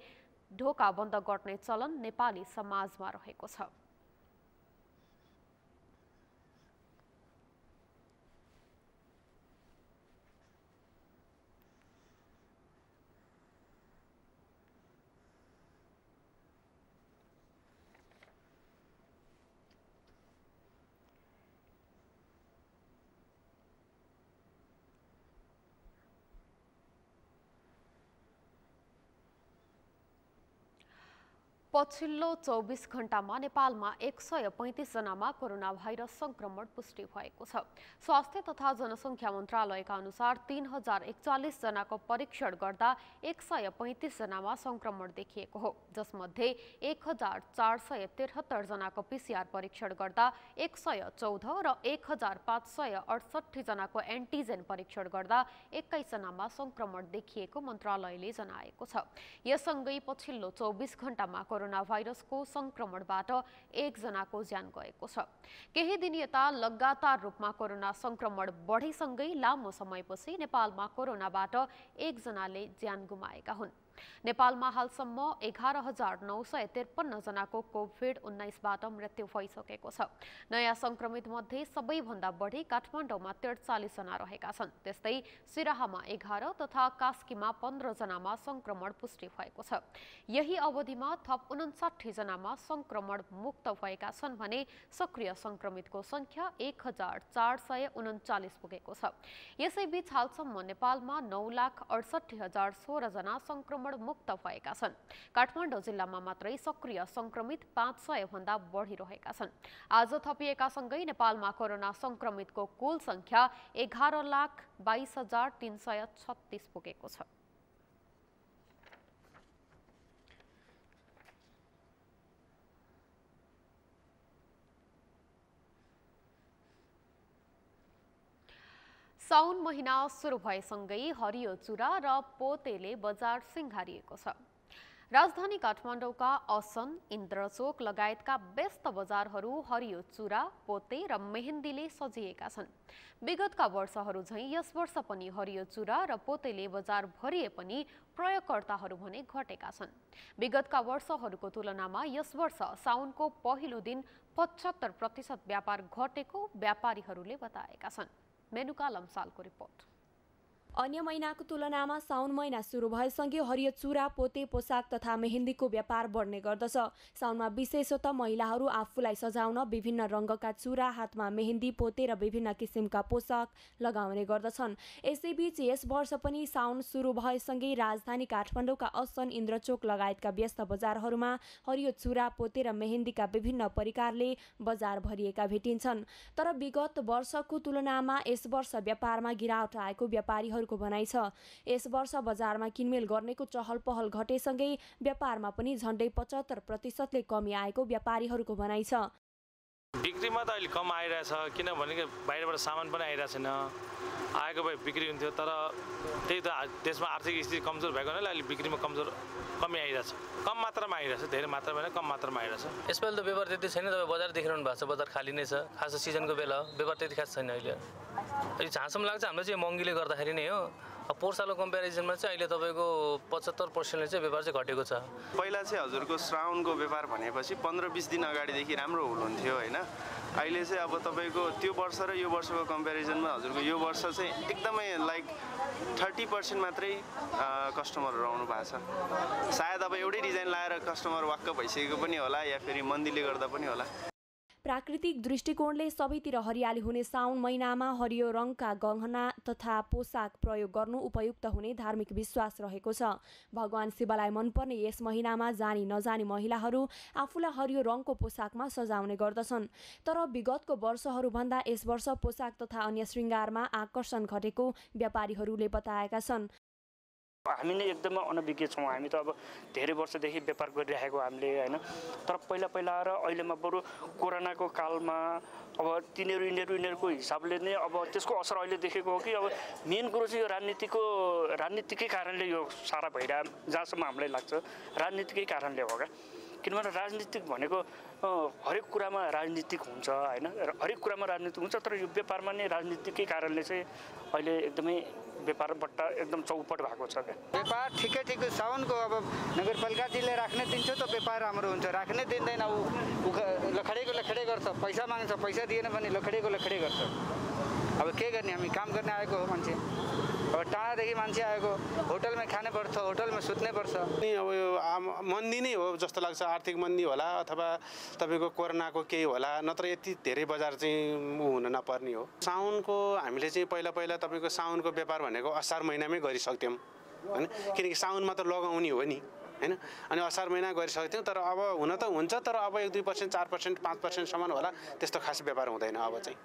A: ढोका बन्द गर्ने चलन नेपाली समाजमा रहेको छ। पछिल्लो 24 घण्टामा नेपालमा 135 जनामा कोरोना भाइरस संक्रमण पुष्टि भएको छ। स्वास्थ्य तथा जनसङ्ख्या मन्त्रालयका अनुसार 3041 जनाको परीक्षण गर्दा 135 जनामा संक्रमण देखिएको हो, जसमध्ये 1473 जनाको पीसीआर परीक्षण गर्दा 114 र 1568 जनाको एन्टिजेन परीक्षण गर्दा 21 जनामा संक्रमण देखिएको मन्त्रालयले जनाएको छ। यससँगै पछिल्लो 24 घण्टामा कोरोना भाइरसको संक्रमणबाट 1 जनाको ज्यान गएको छ। केही दिन यता लगातार रूपमा कोरोना संक्रमण बढेसँगै लामो समयपछि नेपालमा कोरोनाबाट 1 जनाले ज्यान गुमाएका हुन्। नेपालमा हालसम्म 11953 जनाको कोभिड-19बाट मृत्यु भइसकेको छ। नयाँ संक्रमित मध्ये सबैभन्दा बढी काठमाडौँमा 43 जना रहेका छन्। त्यस्तै सिराहामा 11 तथा कास्कीमा 15 जनामा संक्रमण पुष्टि भएको छ। यही अवधिमा थप 59 जनामा संक्रमण मुक्त भएका छन् भने सक्रिय संक्रमितको संख्या 1439 पुगेको छ। यसैबीच हालसम्म नेपालमा 9,68,016 जना संक्रमण मुक्त भएका छन्। काठमाडौँ जिल्लामा मात्रै सक्रिय संक्रमित 500 भन्दा बढी रहेका छन्। आज थपिएका सँगै नेपालमा कोरोना संक्रमितको कुल संख्या 11,22,336 पुगेको छ। साउन महिना सुरु भएसँगै हरियो चुरा र पोतेले बजार सिंगारिएको छ। राजधानी काठमाडौँका असन, इन्द्रचोक लगायतका व्यस्त बजारहरू हरियो चुरा, पोते र मेहेन्दीले सजिएका छन्। विगतका वर्षहरू झैं यस वर्ष पनि हरियो चुरा र पोतेले बजार भरिए पनि प्रयोगकर्ताहरू भने घटेका छन्। विगतका वर्षहरूको तुलनामा यस वर्ष साउनको पहिलो दिन 75% व्यापार घटेको व्यापारीहरूले बताएका छन्। मेनुका लम्सालको रिपोर्ट।
S: अन्य महिनाको तुलनामा साउन महिना सुरु भएसँगै हरियो चुरा, पोते, पोसाक तथा मेहेन्दीको व्यापार बढ्ने गर्दछ। साउनमा विशेषतः महिलाहरू आफूलाई सजाउन विभिन्न रङका चुरा, हातमा मेहेन्दी, पोते र विभिन्न किसिमका पोसाक लगाउने गर्दछन्। यसैबीच यस वर्ष पनि साउन सुरु भएसँगै राजधानी काठमाडौँका असन, इन्द्रचोक लगायतका व्यस्त बजारहरूमा हरियो चुरा, पोते र मेहेन्दीका विभिन्न परिकारले बजार भरिएका भेटिन्छन्। तर विगत वर्षको तुलनामा यस वर्ष व्यापारमा गिरावट आएको व्यापारीहरूको भनाइ छ। यस वर्ष बजारमा किनमेल गर्नेको चहल पहल घटेसँगै व्यापारमा पनि झन्डै 75% कमी आएको व्यापारीहरूको भनाइ छ।
T: बिक्रीमा त अहिले कम आइरहेछ, किनभने बाहिरबाट सामान पनि आइरहेको छैन। आएको भए बिक्री हुन्थ्यो, तर त्यही त देशमा आर्थिक स्थिति कमजोर भएको हुनाले अहिले बिक्रीमा कमी आइरहेछ। कम मात्रामा आइरहेछ, धेरै मात्रामा होइन, कम मात्रामा आइरहेछ।
U: यसपालि त व्यापार त्यति छैन। तपाईँ बजार देखिरहनु भएको छ, बजार खाली नै छ। खास सिजनको बेला व्यापार त्यति खास छैन अहिले। जहाँसम्म लाग्छ हाम्रो चाहिँ महँगीले गर्दाखेरि नै हो। पोहोर सालको कम्पेरिजनमा चाहिँ अहिले तपाईँको 75%ले चाहिँ व्यापार चाहिँ घटेको छ।
V: पहिला चाहिँ हजुरको श्रावणको व्यापार भनेपछि 15-20 दिन अगाडिदेखि राम्रो हुनुहुन्थ्यो होइन। अहिले चाहिँ अब तपाईँको त्यो वर्ष र यो वर्षको कम्पेरिजनमा हजुरको यो वर्ष चाहिँ एकदमै लाइक 30% मात्रै कस्टमरहरू आउनु भएको छ। सायद अब एउटै डिजाइन लाएर कस्टमर वाक्क भइसकेको पनि होला, या फेरि मन्दीले गर्दा पनि होला।
S: प्राकृतिक दृष्टिकोणले सबैतिर हरियाली हुने साउन महिनामा हरियो रङका गहना तथा पोसाक प्रयोग गर्नु उपयुक्त हुने धार्मिक विश्वास रहेको छ। भगवान शिवलाई मनपर्ने यस महिनामा जानी नजानी महिलाहरू आफूलाई हरियो रङको पोसाकमा सजाउने गर्दछन्। तर विगतको वर्षहरूभन्दा यस वर्ष पोसाक तथा अन्य श्रृङ्गारमा आकर्षण घटेको व्यापारीहरूले बताएका छन्।
W: हामी नै एकदमै अनभिज्ञ छौँ। हामी त अब धेरै वर्षदेखि व्यापार गरिरहेको हामीले होइन। तर पहिला र अहिलेमा बरु कोरोनाको कालमा अब यिनीहरूको हिसाबले नै अब त्यसको असर अहिले देखेको हो कि अब मेन कुरो चाहिँ यो राजनीतिकै कारणले यो सारा भइरह, जहाँसम्म हामीलाई लाग्छ राजनीतिकै कारणले हो क्या। किनभने राजनीतिक भनेको हरेक कुरामा राजनीतिक हुन्छ होइन, हरेक कुरामा राजनीतिक हुन्छ। तर यो व्यापारमा नै राजनीतिकै कारणले चाहिँ अहिले एकदमै व्यापार बट्टा एकदम चौपट भएको छ क्या।
X: व्यापार ठिकै साउनको अब नगरपालिकाले राख्ने दिन्छ त व्यापार राम्रो हुन्छ, राख्ने दिँदैन ऊ लखडे गर्छ, पैसा माग्छ, पैसा दिएन भने लखडे गर्छ। अब के गर्ने, हामी काम गर्ने आएको हो मान्छे। अब टाढादेखि मान्छे आएको, होटलमा खाने पर्छ, होटलमा सुत्ने पर्छ।
Y: अनि अब यो मन्दी नै हो जस्तो लाग्छ, आर्थिक मन्दी होला अथवा तपाईँको कोरोनाको केही होला, नत्र यति धेरै बजार चाहिँ हुन नपर्ने हो। साउनको हामीले चाहिँ पहिला तपाईँको साउनको व्यापार भनेको असार महिनामै गरिसक्थ्यौँ होइन, किनकि साउनमा त लगाउने हो नि होइन। अनि असार महिना गरिसक्थ्यौँ, तर अब हुन त हुन्छ, तर अब 1-2%, 4%, 5%सम्म होला, त्यस्तो खास व्यापार हुँदैन अब चाहिँ।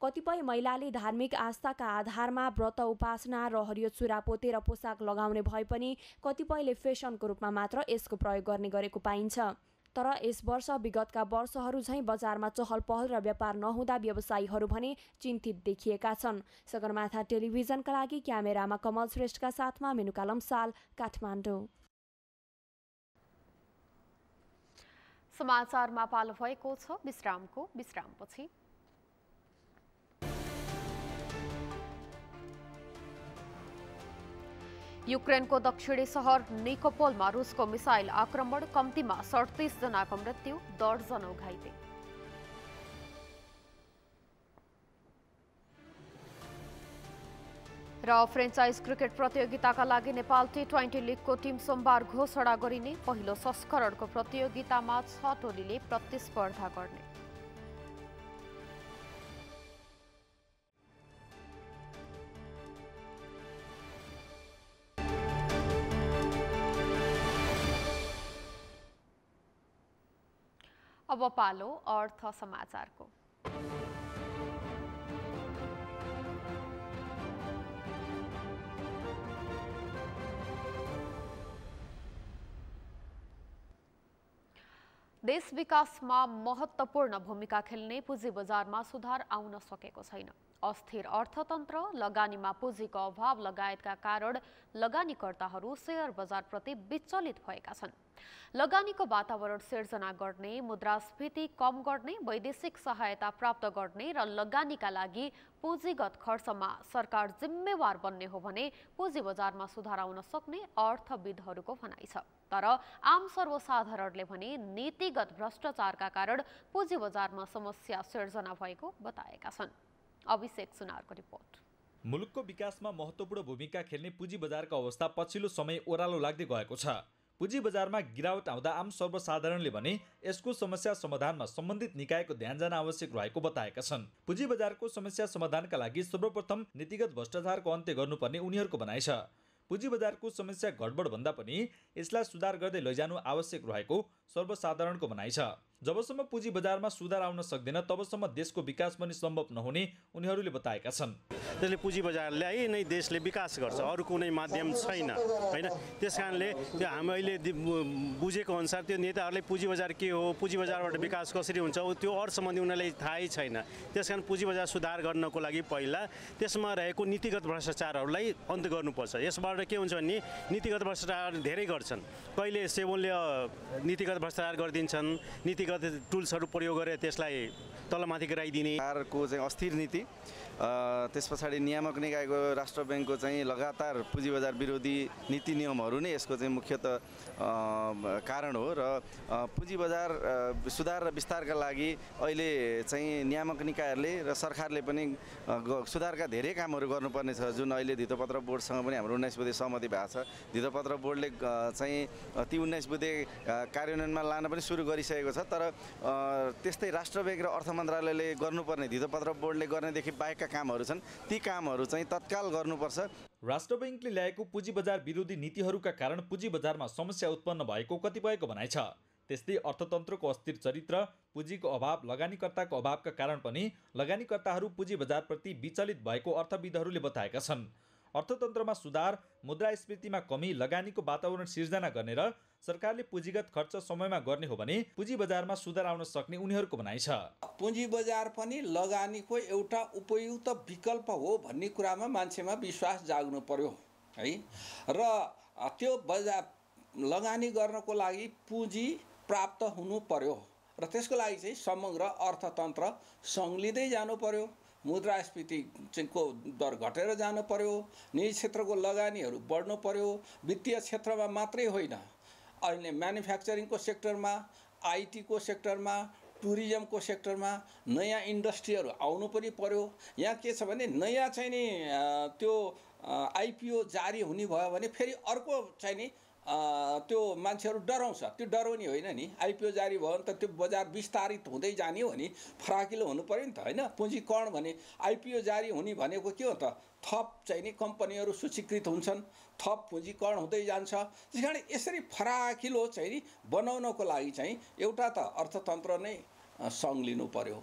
S: कतिपय महिलाले धार्मिक आस्थाका आधारमा व्रत उपासना र हरियो चुरा, पोते र पोसाक लगाउने भए पनि कतिपयले फेसनको रूपमा मात्र यसको प्रयोग गर्ने गरेको पाइन्छ। तर यस वर्ष विगतका वर्षहरू झैँ बजारमा चहल पहल र व्यापार नहुँदा व्यवसायीहरू भने चिन्तित देखिएका छन्। सगरमाथा टेलिभिजनका लागि क्यामेरामा कमल श्रेष्ठका साथमा मेनुका लम्साल, काठमाडौँ।
A: समाचारमा पालो भएको छ विश्रामपछि। युक्रेनको दक्षिणी सहर निकोपोलमा रुसको मिसाइल आक्रमण, कम्तीमा 37 जनाको मृत्यु, दर्जनौं घाइते। र फ्रेन्चाइज क्रिकेट प्रतियोगिताका लागि नेपाल T20 लिगको टिम सोमबार घोषणा गरिने। पहिलो संस्करणको प्रतियोगितामा 6 टोलीले प्रतिस्पर्धा गर्ने। अब पालो अर्थ समाचारको। देश विकासमा महत्त्वपूर्ण भूमिका खेल्ने पुँजी बजारमा सुधार आउन सकेको छैन। अस्थिर अर्थतन्त्र, लगानीमा पुँजीको अभाव लगायतका कारण लगानीकर्ताहरू शेयर बजारप्रति विचलित भएका छन्। लगानीको वातावरण सिर्जना गर्ने, मुद्रास्फीति कम गर्ने, वैदेशिक सहायता प्राप्त गर्ने र लगानीका लागि पुँजीगत खर्चमा सरकार जिम्मेवार बन्ने हो भने पुँजी बजारमा सुधार आउन सक्ने अर्थविदहरूको भनाइ छ। तर आम सर्वसाधारणले भने नीतिगत भ्रष्टाचारका कारण पुँजी बजारमा समस्या सिर्जना भएको बताएका छन्। अभिषेक सुनारको रिपोर्ट।
N: मुलुकको विकासमा महत्त्वपूर्ण भूमिका खेल्ने पुँजी बजारको अवस्था पछिल्लो समय ओह्रालो लाग्दै गएको छ। पुँजी बजारमा गिरावट आउँदा आम सर्वसाधारणले भने यसको समस्या समाधानमा सम्बन्धित निकायको ध्यान जान आवश्यक रहेको बताएका छन्। पुँजी बजारको समस्या समाधानका लागि सर्वप्रथम नीतिगत भ्रष्टाचारको अन्त्य गर्नुपर्ने उनीहरूको भनाइ छ। पुँजी बजारको समस्या गडबड भन्दा पनि यसलाई सुधार गर्दै लैजानु आवश्यक रहेको सर्वसाधारणको भनाइ छ। जबसम्म पुँजी बजारमा सुधार आउन सक्दैन तबसम्म देशको विकास पनि सम्भव नहुने उनीहरूले बताएका छन्।
C: त्यसले पुँजी बजारलाई नै देशले विकास गर्छ, अरू कुनै माध्यम छैन हैन। त्यसकारणले त्यो हामीले बुझेको अनुसार त्यो नेताहरूले पुँजी बजार के हो, पुँजी बजारबाट विकास कसरी हुन्छ त्यो अरू सम्बन्धी उनीहरूलाई थाहै छैन। त्यसकारण पुँजी बजार सुधार गर्नको लागि पहिला त्यसमा रहेको नीतिगत भ्रष्टाचारहरूलाई अन्त्य गर्नुपर्छ। यसबाट के हुन्छ भने नीतिगत भ्रष्टाचार धेरै गर्छन्। कहिले सेवनले नीतिगत भ्रष्टाचार गरिदिन्छन्, नीतिगत टुल्सहरू प्रयोग गरेर त्यसलाई तलमाथि गराइदिने।
D: सरकारको चाहिँ अस्थिर नीति, त्यस पछाडि नियामक निकायको राष्ट्र ब्याङ्कको चाहिँ लगातार पुँजी बजार विरोधी नीति नियमहरू नै यसको चाहिँ मुख्यतः कारण हो। र पुँजी बजार सुधार र विस्तारका लागि अहिले चाहिँ नियामक निकायहरूले र सरकारले पनि सुधारका धेरै कामहरू गर्नुपर्ने छ, जुन अहिले धितोपत्र बोर्डसँग पनि हाम्रो 19 बुँदे सहमति भएको छ। धितोपत्र बोर्डले चाहिँ ती 19 बुँदे कार्यान्वयनमा लान पनि सुरु गरिसकेको छ। तर त्यस्तै राष्ट्र ब्याङ्क र अर्थ मन्त्रालयले गर्नुपर्ने धितोपत्र बोर्डले गर्नेदेखि बाहेकका कामहरू छन्, ती कामहरू चाहिँ तत्काल गर्नुपर्छ।
N: राष्ट्र बैंकले ल्याएको पुँजी बजार विरोधी नीतिहरूका कारण पुँजी बजारमा समस्या उत्पन्न भएको कतिपयको भनाइ छ। त्यस्तै अर्थतन्त्रको अस्थिर चरित्र, पुँजीको अभाव, लगानीकर्ताको अभावका कारण पनि लगानीकर्ताहरू पुँजी बजारप्रति विचलित भएको अर्थविदहरूले बताएका छन्। अर्थतन्त्रमा सुधार, मुद्रास्फीतिमा कमी, लगानीको वातावरण सिर्जना गर्ने र सरकारले पुँजीगत खर्च समयमा गर्ने हो भने पुँजी बजारमा सुधार आउन सक्ने उनीहरूको भनाइ छ।
E: पुँजी बजार पनि लगानीको एउटा उपयुक्त विकल्प हो भन्ने कुरामा मान्छेमा विश्वास जाग्नु पर्यो है। र त्यो बजार लगानी गर्नको लागि पुँजी प्राप्त हुनु पर्यो र त्यसको लागि चाहिँ समग्र अर्थतन्त्र सङ्लिँदै जानु पर्यो। मुद्रास्फीतिको दर घटेर जानु पर्यो, निजी क्षेत्रको लगानीहरू बढ्नु पर्यो। वित्तीय क्षेत्रमा मात्रै होइन, अहिले म्यानुफ्याक्चरिङको सेक्टरमा, आइटीको सेक्टरमा, टुरिज्मको सेक्टरमा नयाँ इन्डस्ट्रीहरू आउनु पनि पर्यो। यहाँ के छ भने नयाँ चाहिँ नि त्यो आइपिओ जारी हुने भयो भने फेरि अर्को चाहिँ नि त्यो मान्छेहरू डराउँछ। त्यो डराउने होइन नि, आइपिओ जारी भयो भने त त्यो बजार विस्तारित हुँदै जाने हो नि, फराकिलो हुनु पर्यो नि त होइन। पुँजीकरण भने आइपिओ जारी हुने भनेको के हो त, थप चाहिँ नि कम्पनीहरू सूचीकृत हुन्छन्, थप पुँजीकरण हुँदै जान्छ। त्यस कारण यसरी फराकिलो चाहिँ नि बनाउनको लागि चाहिँ एउटा त अर्थतन्त्र नै सङ्लिनु पर्यो।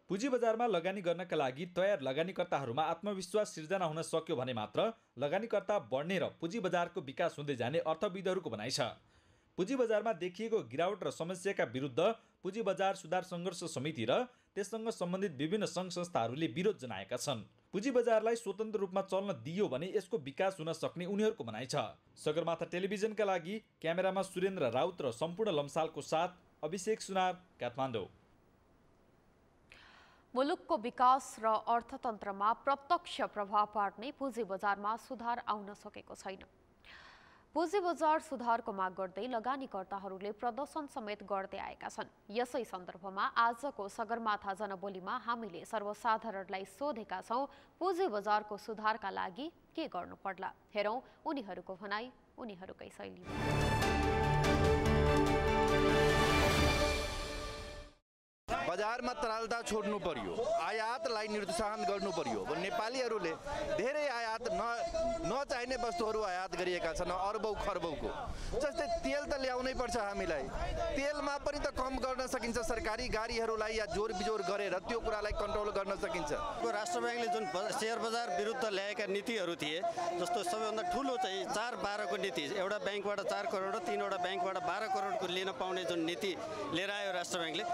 N: पुँजी बजारमा लगानी गर्नका लागि तयार लगानीकर्ताहरूमा आत्मविश्वास सिर्जना हुन सक्यो भने मात्र लगानीकर्ता बढ्ने र पुँजी बजारको विकास हुँदै जाने अर्थविदहरूको भनाइ छ। पुँजी बजारमा देखिएको गिरावट र समस्याका विरुद्ध पुँजी बजार सुधार सङ्घर्ष समिति र त्यससँग सम्बन्धित विभिन्न सङ्घ संस्थाहरूले विरोध जनाएका छन्। पुँजी बजारलाई स्वतन्त्र रूपमा चल्न दियो भने यसको विकास हुन सक्ने उनीहरूको भनाइ छ। सगरमाथा टेलिभिजनका लागि क्यामेरामा सुरेन्द्र राउत र सम्पूर्ण लम्सालको साथ अभिषेक सुनार, काठमाडौँ।
A: मुलुकको विकास र अर्थतन्त्रमा प्रत्यक्ष प्रभाव पार्ने पुँजी बजारमा सुधार आउन सकेको छैन। पुँजी बजार सुधारको माग गर्दै लगानीकर्ताहरूले प्रदर्शन समेत गर्दै आएका छन्। यसै सन्दर्भमा आजको सगरमाथा जनबोलीमा हामीले सर्वसाधारणलाई सोधेका छौँ, पुँजी बजारको सुधारका लागि के गर्नु पर्ला? हेरौँ उनीहरूको भनाइ, उनीहरूकै शैली।
F: बजारमा तरलता छोड्नु पर्यो, आयातलाई निरुत्साहन गर्नु पर्यो। नेपालीहरूले धेरै आयात नचाहिने वस्तुहरू आयात गरिएका छन्, अरबौँ खरबौँको। जस्तै तेल त ल्याउनै पर्छ हामीलाई, तेलमा पनि त कम गर्न सकिन्छ। सरकारी गाडीहरूलाई या जोर बिजोर गरेर त्यो कुरालाई कन्ट्रोल गर्न सकिन्छ।
G: राष्ट्र ब्याङ्कले जुन सेयर बजार विरुद्ध ल्याएका नीतिहरू थिए, जस्तो सबैभन्दा ठुलो चाहिँ 4-12 को नीति, एउटा ब्याङ्कबाट 4 करोड र 3वटा ब्याङ्कबाट 12 करोडको लिन पाउने जुन नीति लिएर आयो राष्ट्र ब्याङ्कले,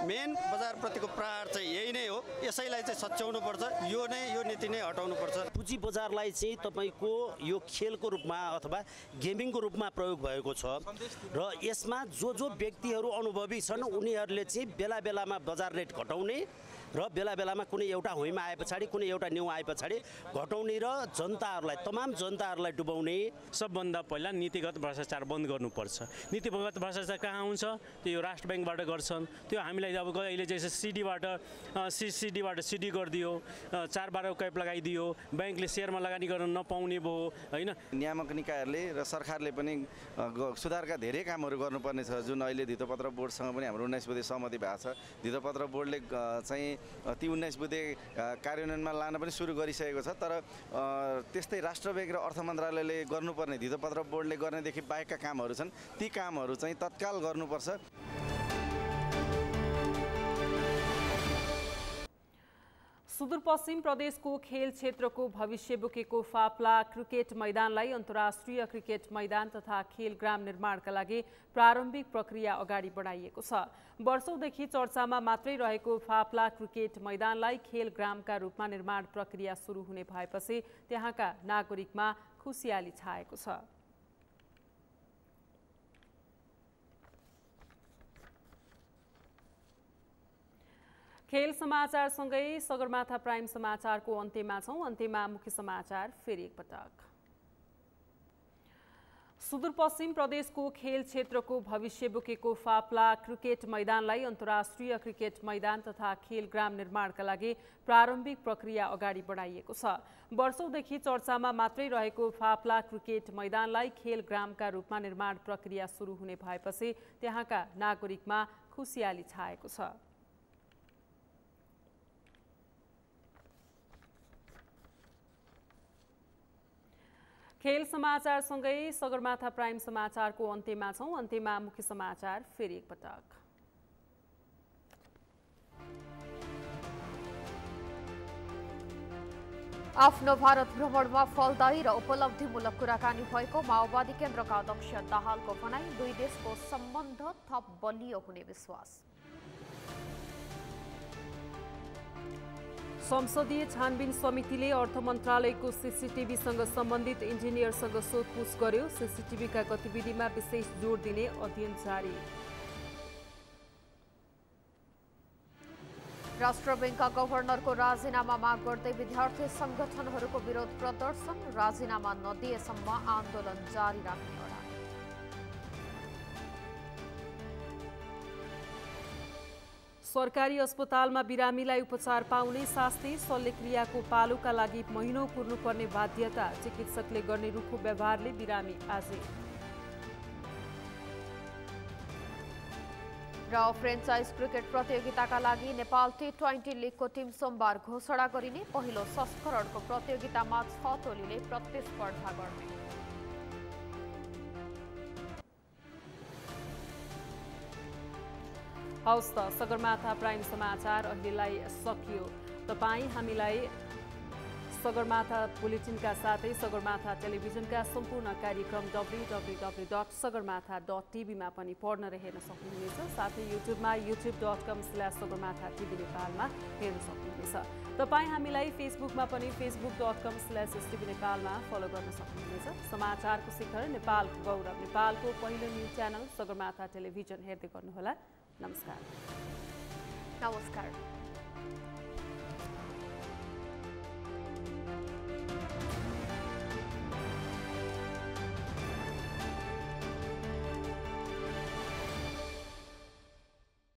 G: मेन बजारप्रतिको प्रहार चाहिँ यही नै हो। यसैलाई चाहिँ सच्याउनु पर्छ, यो नीति नै हटाउनु पर्छ।
Z: पुँजी बजारलाई चाहिँ तपाईँको यो खेलको रूपमा अथवा गेमिङको रूपमा प्रयोग भएको छ र यसमा जो व्यक्तिहरू अनुभवी छन् उनीहरूले चाहिँ बेला बेलामा बजार रेट घटाउने र बेला बेलामा कुनै एउटा हुइमा आए पछाडि कुनै एउटा न्यू आए पछाडि घटाउने र जनताहरूलाई तमाम जनताहरूलाई डुबाउने।
C: सबभन्दा पहिला नीतिगत भ्रष्टाचार बन्द गर्नुपर्छ। नीतिगत भ्रष्टाचार कहाँ हुन्छ? त्यो राष्ट्र ब्याङ्कबाट गर्छन्। त्यो हामीलाई अब अहिले जैसे सिडीबाट सिडी गरिदियो, 4-12 कैप लगाइदियो, ब्याङ्कले सेयरमा लगानी गर्न नपाउने भयो होइन।
D: नियामक निकायहरूले र सरकारले पनि सुधारका धेरै कामहरू गर्नुपर्ने छ, जुन अहिले धितोपत्र बोर्डसँग पनि हाम्रो 19 बुँदे सहमति भएको छ। धितोपत्र बोर्डले चाहिँ ती 19 बुँदे कार्यान्वयनमा लान पनि सुरु गरिसकेको छ। तर त्यस्तै राष्ट्र ब्याङ्क र अर्थ मन्त्रालयले गर्नुपर्ने धितोपत्र बोर्डले गर्नेदेखि बाहेकका कामहरू छन्, ती कामहरू चाहिँ तत्काल गर्नुपर्छ।
B: सुदूरपश्चिम प्रदेशको खेल क्षेत्रको भविष्य बोकेको फाप्ला क्रिकेट मैदानलाई अन्तर्राष्ट्रिय क्रिकेट मैदान तथा खेलग्राम निर्माणका लागि प्रारम्भिक प्रक्रिया अगाडि बढाइएको छ। वर्षौंदेखि चर्चामा मात्रै रहेको फाप्ला क्रिकेट मैदानलाई खेलग्रामका रूपमा निर्माण प्रक्रिया सुरु हुने भएपछि त्यहाँका नागरिकमा खुसियाली छाएको छ। खेल समाचारसँगै सगरमाथा प्राइम समाचारको अन्त्यमा छौं। अन्त्यमा मुख्य समाचार फेरि एकपटक। सुदूरपश्चिम प्रदेशको खेल क्षेत्रको भविष्य बोकेको फाप्ला क्रिकेट मैदानलाई अन्तर्राष्ट्रिय क्रिकेट मैदान तथा खेलग्राम निर्माणका लागि प्रारम्भिक प्रक्रिया अगाडि बढाइएको छ। वर्षौंदेखि चर्चामा मात्रै रहेको फाप्ला क्रिकेट मैदानलाई खेलग्रामका रूपमा निर्माण प्रक्रिया सुरु हुने भएपछि त्यहाँका नागरिकमा खुसियाली छाएको छ। खेल समाचारसँगै सगरमाथा प्राइम समाचारको अन्त्यमा छौं। अन्त्यमा मुख्य समाचार फेरि एकपटक।
A: आफ्नो भारत भ्रमणमा फलदायी र उपलब्धिमूलक कुराकानी भएको माओवादी केन्द्रका अध्यक्ष दाहालको भनाई। दुई देशको सम्बन्ध थप बलियो हुने विश्वास।
B: संसदीय छानबिन समितिले अर्थ मन्त्रालयको सीसीटीभीसँग सम्बन्धित इन्जिनियरसँग सोधपुछ गर्यो। सीसीटीभीका गतिविधिमा विशेष जोड दिने अध्ययन जारी।
A: राष्ट्र बैंकका गभर्नरको राजीनामा माग गर्दै विद्यार्थी संगठनहरूको विरोध प्रदर्शन। राजीनामा नदिएसम्म आन्दोलन जारी राख्ने अडान।
B: सरकारी अस्पतालमा बिरामीलाई उपचार पाउने शास्ति। शल्यक्रियाको पालोका लागि महिनौं कुर्नुपर्ने बाध्यता। चिकित्सकले गर्ने रुखो व्यवहारले बिरामी आजे।
A: र फ्रेन्चाइज क्रिकेट प्रतियोगिताका लागि नेपाल T20 लिगको टिम सोमबार घोषणा गरिने। पहिलो संस्करणको प्रतियोगितामा 6 टोलीले प्रतिस्पर्धा गर्ने।
B: हवस् त सगरमाथा प्राइम समाचार अहिलेलाई सकियो। तपाईँ हामीलाई सगरमाथा बुलेटिनका साथै सगरमाथा टेलिभिजनका सम्पूर्ण कार्यक्रम www.sagarmatha.tv मा पनि पढ्न र हेर्न सक्नुहुनेछ। साथै युट्युबमा youtube.com/sagarmatha.tv नेपालमा हेर्न सक्नुहुनेछ। तपाईँ हामीलाई फेसबुकमा पनि facebook.com/stv नेपालमा फलो गर्न सक्नुहुनेछ। समाचारको शिखर नेपालको गौरव नेपालको पहिलो न्युज च्यानल सगरमाथा टेलिभिजन हेर्दै गर्नुहोला। नमस्कार।